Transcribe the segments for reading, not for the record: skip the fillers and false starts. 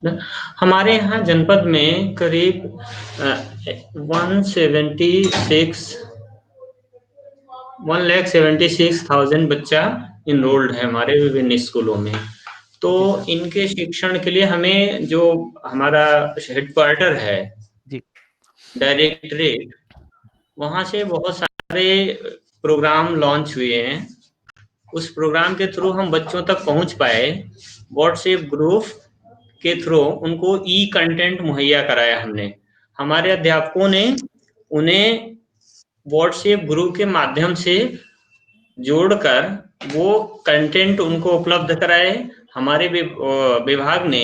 न हमारे यहाँ जनपद में करीब 176 1,76,000 बच्चा हुँ। एनरोल्ड है हमारे विभिन्न स्कूलों में। तो जी सर। इनके शिक्षण के लिए हमें जो हमारा हेडक्वार्टर है जी। डायरेक्टरेट, वहाँ से बहुत सारे प्रोग्राम लॉन्च हुए हैं। उस प्रोग्राम के थ्रू हम बच्चों तक पहुँच पाए। व्हाट्सएप ग्रुप के थ्रू उनको ई-कंटेंट मुहैया कराया हमने। हमारे अध्यापकों ने उन्हें व्हाट्सएप ग्रुप के माध्यम से जोड़कर वो कंटेंट उनको उपलब्ध कराए। हमारे विभाग ने,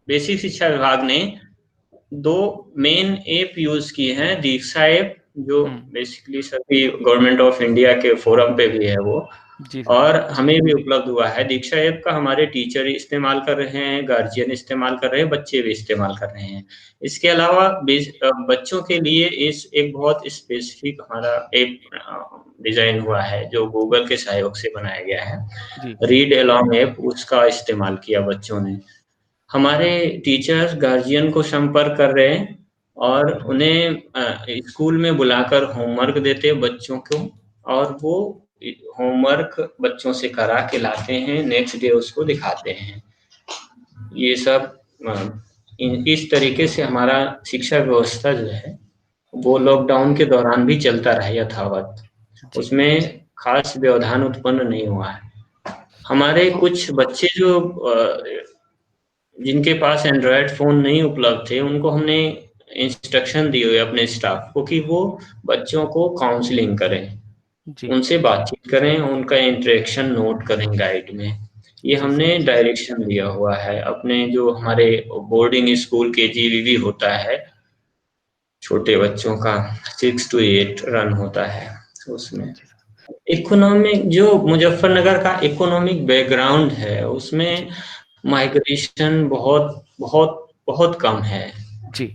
बेसिक शिक्षा विभाग ने 2 मेन ऐप यूज़ किए हैं, दीक्षा ऐप जो हुँ। बेसिकली सभी गवर्नमेंट ऑफ इंडिया के फोरम पे भी है वो, जी सर। और हमें भी उपलब्ध हुआ है। दीक्षा ऐप का हमारे टीचर इस्तेमाल कर रहे हैं, गार्जियन इस्तेमाल कर रहे हैं, बच्चे भी इस्तेमाल कर रहे हैं। इसके अलावा बच्चों के लिए इस एक बहुत स्पेसिफिक हमारा ऐप डिज़ाइन हुआ है, जो गूगल के सहयोग से बनाया गया है। जी। रीड अलोंग ऐप उसका इस्तेमाल किया बच्चों ने। हमारे टीचर्स गार्जियन को संपर्क कर रहे हैं और उन्हें स्कूल में बुलाकर होमवर्क देते हैं बच्चों को, और वो होमवर्क बच्चों से करा के लाते हैं, नेक्स्ट डे उसको दिखाते हैं। ये सब अ, इस तरीके से हमारा शिक्षा व्यवस्था जो है, वो लॉकडाउन के दौरान भी चलता रहा यथावत। जी। उसमें खास व्यवधान उत्पन्न नहीं हुआ है। हमारे कुछ बच्चे जो जिनके पास एंड्रॉयड फ़ोन नहीं उपलब्ध थे, उनको हमने इंस्ट्रक्शन दी हुई है अपने स्टाफ को कि वो बच्चों को काउंसलिंग करें। जी। उनसे बातचीत करें, उनका इंटरेक्शन नोट करें गाइड में। ये जी सर। हमने डायरेक्शन दिया हुआ है अपने जो हमारे बोर्डिंग स्कूल केजीवीवी होता है, छोटे बच्चों का 6 टू 8 रन होता है उसमें। जी सर। इकोनॉमिक जो मुज़फ्फरनगर का इकोनॉमिक बैकग्राउंड है, उसमें जी। माइग्रेशन बहुत बहुत बहुत कम है। जी,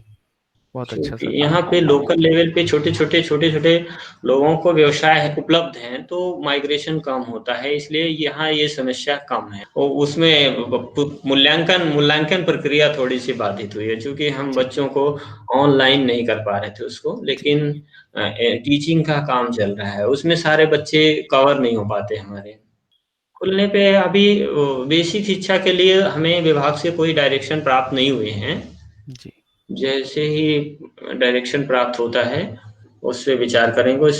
बहुत अच्छा क्योंकि सर। यहाँ पे लोकल लेवल पे छोटे-छोटे लोगों को व्यवसाय उपलब्ध हैं, तो माइग्रेशन कम होता है, इसलिए यहाँ ये समस्या कम है। उसमें मूल्यांकन मूल्यांकन प्रक्रिया थोड़ी-सी बाधित हुई है, चूँकि हम जी। बच्चों को ऑनलाइन नहीं कर पा रहे थे उसको, जी। लेकिन टीचिंग का काम चल रहा है, उसमें सारे बच्चे कवर नहीं हो पाते हमारे। खुलने पे अभी बेसिक शिक्षा के लिए हमें विभाग से कोई डायरेक्शन प्राप्त नहीं हुए हैं। जी। जैसे ही डायरेक्शन प्राप्त होता है, उस पे विचार करेंगे।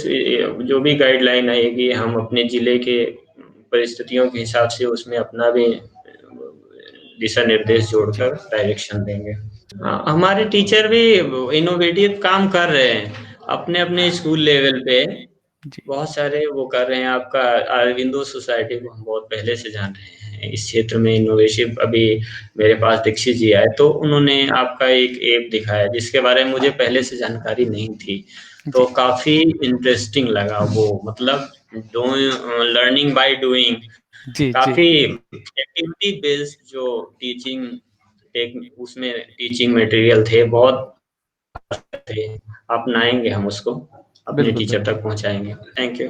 जो भी गाइडलाइन आएगी, हम अपने ज़िले के परिस्थितियों के हिसाब से उसमें अपना भी दिशा निर्देश जी। जोड़कर डायरेक्शन देंगे। हमारे टीचर भी इनोवेटिव काम कर रहे हैं, अपने-अपने स्कूल लेवल पे। जी। बहुत सारे वो कर रहे हैं। आपका अरविंदो सोसाइटी को हम बहुत पहले से जान रहे हैं। इस क्षेत्र में इनोवेटिव अभी मेरे पास दीक्षित जी आए, तो उन्होंने आपका एक ऐप दिखाया, जिसके बारे में मुझे पहले से जानकारी नहीं थी। तो जी। काफ़ी इंटरेस्टिंग लगा वो, मतलब लर्निंग बाय डूइंग। जी। जी। काफ़ी एक्टिविटी बेस्ड जो टीचिंग एक उसमें टीचिंग मटेरियल थे, बहुत थे। अपनाएँगे हम उसको, अपने बिल्कुल, टीचर बिल्कुल। तक पहुँचाएँगे। Thank you.